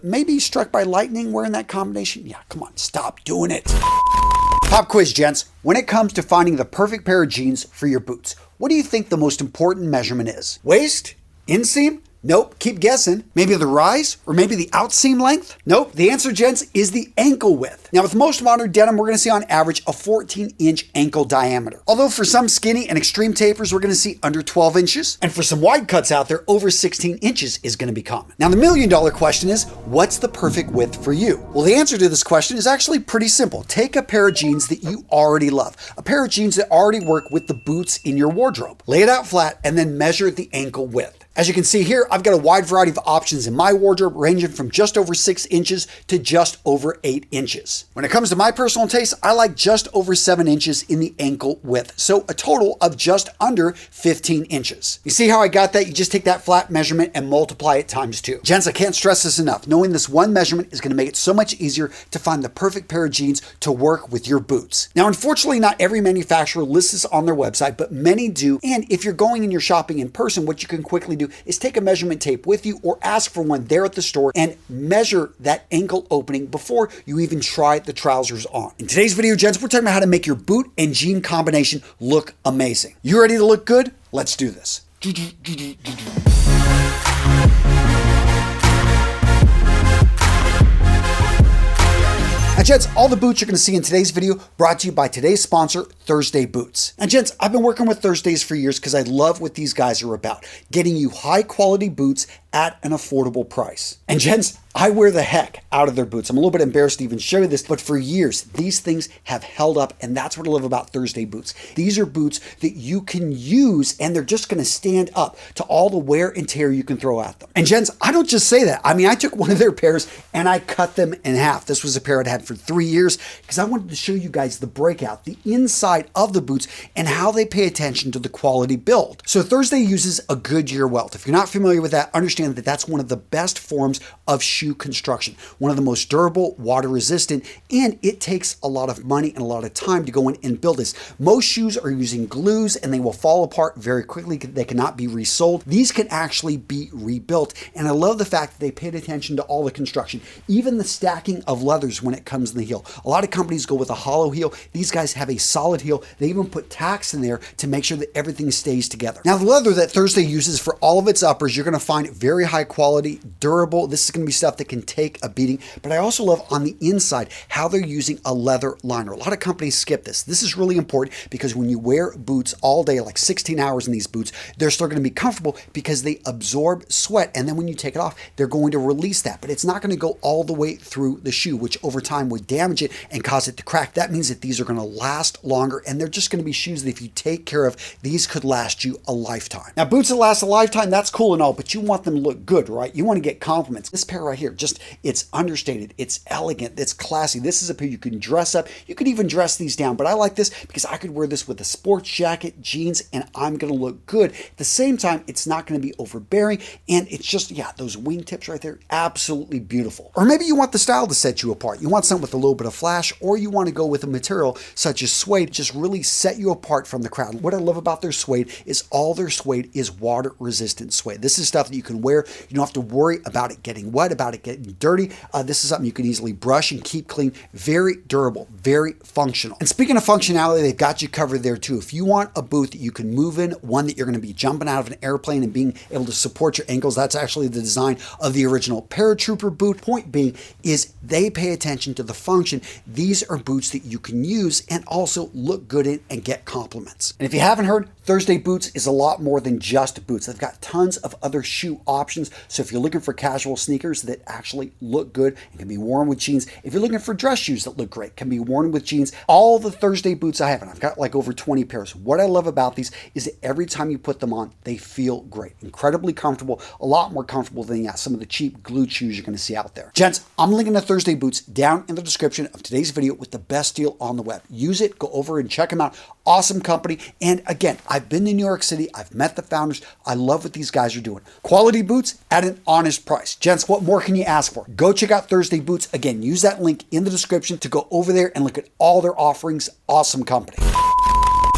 Maybe struck by lightning wearing that combination? Yeah, come on, stop doing it. Pop quiz, gents. When it comes to finding the perfect pair of jeans for your boots, what do you think the most important measurement is? Waist? Inseam? Nope, keep guessing. Maybe the rise? Or maybe the outseam length? Nope, the answer, gents, is the ankle width. Now, with most modern denim, we're going to see on average a 14-inch ankle diameter. Although for some skinny and extreme tapers, we're going to see under 12 inches. And for some wide cuts out there, over 16 inches is going to be common. Now, the million-dollar question is, what's the perfect width for you? Well, the answer to this question is actually pretty simple. Take a pair of jeans that you already love, a pair of jeans that already work with the boots in your wardrobe. Lay it out flat and then measure the ankle width. As you can see here, I've got a wide variety of options in my wardrobe, ranging from just over 6 inches to just over 8 inches. When it comes to my personal taste, I like just over 7 inches in the ankle width, so a total of just under 15 inches. You see how I got that? You just take that flat measurement and multiply it times 2. Gents, I can't stress this enough. Knowing this one measurement is going to make it so much easier to find the perfect pair of jeans to work with your boots. Now, unfortunately, not every manufacturer lists this on their website, but many do. And if you're going and you're shopping in person, what you can quickly do is take a measurement tape with you or ask for one there at the store and measure that ankle opening before you even try the trousers on. In today's video, gents, we're talking about how to make your boot and jean combination look amazing. You ready to look good? Let's do this. Now, gents, all the boots you're going to see in today's video brought to you by today's sponsor, Thursday Boots. And gents, I've been working with Thursdays for years because I love what these guys are about, getting you high quality boots at an affordable price. And gents, I wear the heck out of their boots. I'm a little bit embarrassed to even show you this, but for years, these things have held up, and that's what I love about Thursday Boots. These are boots that you can use, and they're just gonna stand up to all the wear and tear you can throw at them. And gents, I don't just say that. I mean, I took one of their pairs and I cut them in half. This was a pair I'd had for 3 years because I wanted to show you guys the breakout, the inside of the boots, and how they pay attention to the quality build. So Thursday uses a Goodyear welt. If you're not familiar with that, understand that that's one of the best forms of shoe construction, one of the most durable, water resistant, and it takes a lot of money and a lot of time to go in and build this. Most shoes are using glues and they will fall apart very quickly. They cannot be resold. These can actually be rebuilt, and I love the fact that they paid attention to all the construction, even the stacking of leathers when it comes in the heel. A lot of companies go with a hollow heel. These guys have a solid heel. They even put tacks in there to make sure that everything stays together. Now, the leather that Thursday uses for all of its uppers, you're going to find very high quality, durable. This is going to be stuff that can take a beating, but I also love on the inside how they're using a leather liner. A lot of companies skip this. This is really important because when you wear boots all day, like 16 hours in these boots, they're still going to be comfortable because they absorb sweat, and then when you take it off, they're going to release that, but it's not going to go all the way through the shoe, which over time would damage it and cause it to crack. That means that these are going to last longer, and they're just going to be shoes that if you take care of, these could last you a lifetime. Now, boots that last a lifetime, that's cool and all, but you want them to look good, right? You want to get compliments. This pair right here, just, it's understated, it's elegant, it's classy. This is a pair you can dress up. You could even dress these down, but I like this because I could wear this with a sports jacket, jeans, and I'm going to look good. At the same time, it's not going to be overbearing, and it's just, yeah, those wingtips right there, absolutely beautiful. Or maybe you want the style to set you apart. You want something with a little bit of flash, or you want to go with a material such as suede, just really set you apart from the crowd. What I love about their suede is all their suede is water resistant suede. This is stuff that you can wear. You don't have to worry about it getting wet, about it getting dirty. This is something you can easily brush and keep clean. Very durable, very functional. And speaking of functionality, they've got you covered there too. If you want a boot that you can move in, one that you're going to be jumping out of an airplane and being able to support your ankles, that's actually the design of the original paratrooper boot. Point being is they pay attention to the function. These are boots that you can use and also look good in and get compliments. And if you haven't heard, Thursday Boots is a lot more than just boots. They've got tons of other shoe options. So if you're looking for casual sneakers that actually look good and can be worn with jeans, if you're looking for dress shoes that look great, can be worn with jeans, all the Thursday boots I have, and I've got like over 20 pairs. What I love about these is that every time you put them on, they feel great. Incredibly comfortable, a lot more comfortable than some of the cheap glue shoes you're going to see out there. Gents, I'm linking to Thursday Boots down in the description of today's video with the best deal on the web. Use it, go over and check them out. Awesome company. And again, I've been to New York City. I've met the founders. I love what these guys are doing. Quality boots at an honest price. Gents, what more can you ask for? Go check out Thursday Boots. Again, use that link in the description to go over there and look at all their offerings. Awesome company.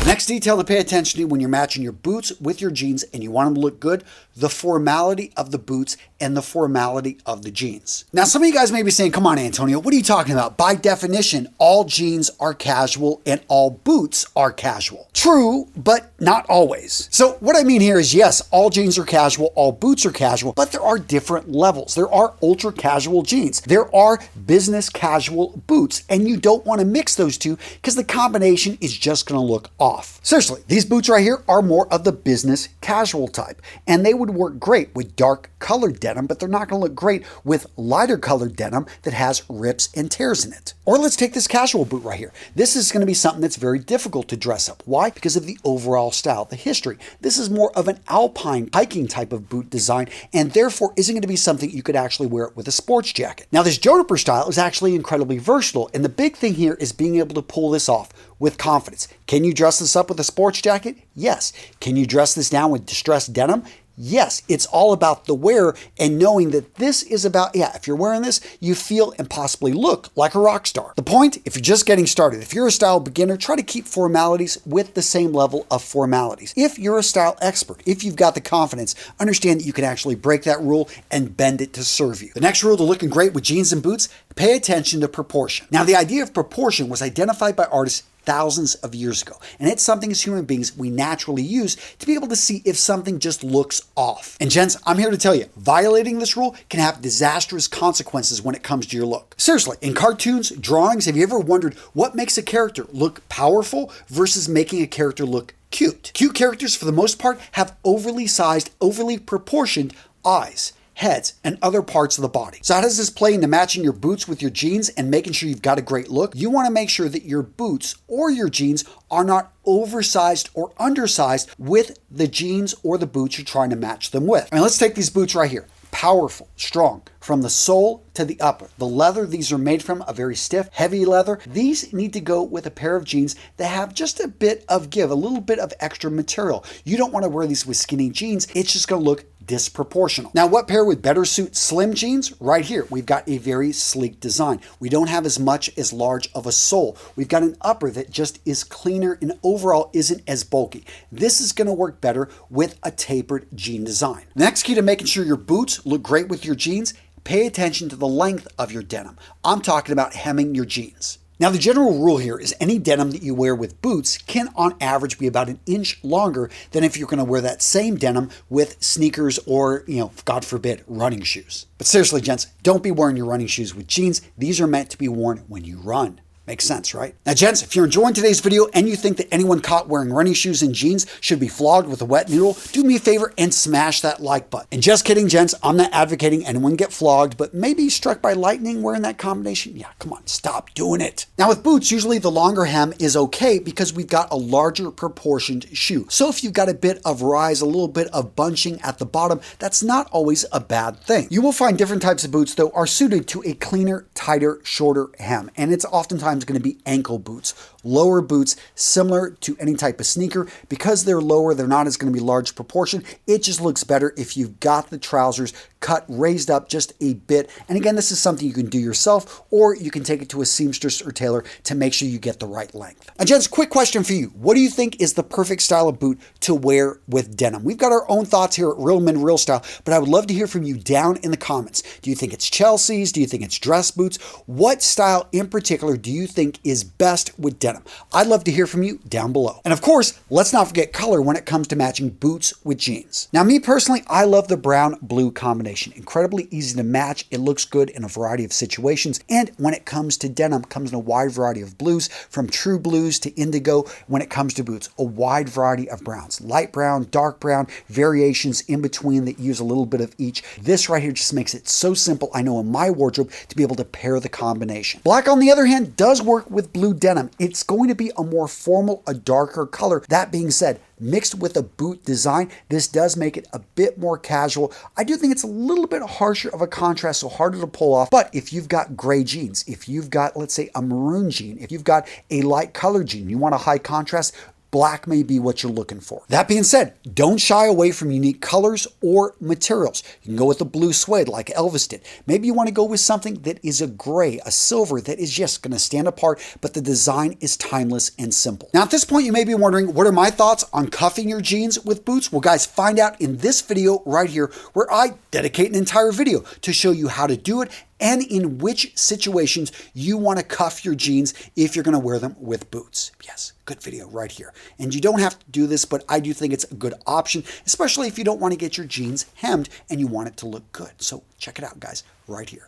Next detail to pay attention to when you're matching your boots with your jeans and you want them to look good, the formality of the boots and the formality of the jeans. Now, some of you guys may be saying, come on, Antonio, what are you talking about? By definition, all jeans are casual and all boots are casual. True, but not always. So what I mean here is, yes, all jeans are casual, all boots are casual, but there are different levels. There are ultra casual jeans. There are business casual boots, and you don't want to mix those two because the combination is just going to look off. Seriously, these boots right here are more of the business casual type, and they would work great with dark colored denim, but they're not going to look great with lighter colored denim that has rips and tears in it. Or let's take this casual boot right here. This is going to be something that's very difficult to dress up. Why? Because of the overall style, the history. This is more of an alpine hiking type of boot design, and therefore isn't going to be something you could actually wear with a sports jacket. Now, this jumper style is actually incredibly versatile, and the big thing here is being able to pull this off with confidence. Can you dress this up with a sports jacket? Yes. Can you dress this down with distressed denim? Yes, it's all about the wear and knowing that this is about, if you're wearing this, you feel and possibly look like a rock star. The point, if you're just getting started, if you're a style beginner, try to keep formalities with the same level of formalities. If you're a style expert, if you've got the confidence, understand that you can actually break that rule and bend it to serve you. The next rule to looking great with jeans and boots, pay attention to proportion. Now, the idea of proportion was identified by artists thousands of years ago. And it's something as human beings we naturally use to be able to see if something just looks off. And gents, I'm here to tell you, violating this rule can have disastrous consequences when it comes to your look. Seriously, in cartoons, drawings, have you ever wondered what makes a character look powerful versus making a character look cute? Cute characters, for the most part, have overly sized, overly proportioned eyes, heads, and other parts of the body. So how does this play into matching your boots with your jeans and making sure you've got a great look? You want to make sure that your boots or your jeans are not oversized or undersized with the jeans or the boots you're trying to match them with. And let's take these boots right here. Powerful, strong, from the sole to the upper. The leather these are made from, a very stiff, heavy leather. These need to go with a pair of jeans that have just a bit of give, a little bit of extra material. You don't want to wear these with skinny jeans. It's just going to look disproportional. Now, what pair would better suit slim jeans? Right here, we've got a very sleek design. We don't have as much as large of a sole. We've got an upper that just is cleaner and overall isn't as bulky. This is going to work better with a tapered jean design. The next key to making sure your boots look great with your jeans, pay attention to the length of your denim. I'm talking about hemming your jeans. Now, the general rule here is any denim that you wear with boots can on average be about an inch longer than if you're going to wear that same denim with sneakers or, God forbid, running shoes. But seriously, gents, don't be wearing your running shoes with jeans. These are meant to be worn when you run. Makes sense, right? Now, gents, if you're enjoying today's video and you think that anyone caught wearing running shoes and jeans should be flogged with a wet noodle, do me a favor and smash that like button. And just kidding, gents, I'm not advocating anyone get flogged, but maybe struck by lightning wearing that combination. Yeah, come on, stop doing it. Now, with boots, usually the longer hem is okay because we've got a larger proportioned shoe. So if you've got a bit of rise, a little bit of bunching at the bottom, that's not always a bad thing. You will find different types of boots, though, are suited to a cleaner, tighter, shorter hem. And it's oftentimes going to be ankle boots, lower boots, similar to any type of sneaker. Because they're lower, they're not as going to be large proportion. It just looks better if you've got the trousers cut, raised up just a bit. And again, this is something you can do yourself, or you can take it to a seamstress or tailor to make sure you get the right length. And gents, quick question for you. What do you think is the perfect style of boot to wear with denim? We've got our own thoughts here at Real Men Real Style, but I would love to hear from you down in the comments. Do you think it's Chelsea's? Do you think it's dress boots? What style in particular do you think is best with denim? I'd love to hear from you down below. And of course, let's not forget color when it comes to matching boots with jeans. Now, me personally, I love the brown-blue combination. Incredibly easy to match. It looks good in a variety of situations. And when it comes to denim, it comes in a wide variety of blues, from true blues to indigo. When it comes to boots, a wide variety of browns, light brown, dark brown, variations in between that use a little bit of each. This right here just makes it so simple, I know, in my wardrobe to be able to pair the combination. Black, on the other hand, does work with blue denim. It's going to be a more formal, a darker color. That being said, mixed with a boot design, this does make it a bit more casual. I do think it's a little bit harsher of a contrast, so harder to pull off. But if you've got gray jeans, if you've got, let's say, a maroon jean, if you've got a light color jean, you want a high contrast, black may be what you're looking for. That being said, don't shy away from unique colors or materials. You can go with a blue suede like Elvis did. Maybe you want to go with something that is a gray, a silver that is just going to stand apart, but the design is timeless and simple. Now at this point, you may be wondering, what are my thoughts on cuffing your jeans with boots? Well guys, find out in this video right here, where I dedicate an entire video to show you how to do it and in which situations you want to cuff your jeans if you're going to wear them with boots. Yes, good video right here. And you don't have to do this, but I do think it's a good option, especially if you don't want to get your jeans hemmed and you want it to look good. So check it out, guys, right here.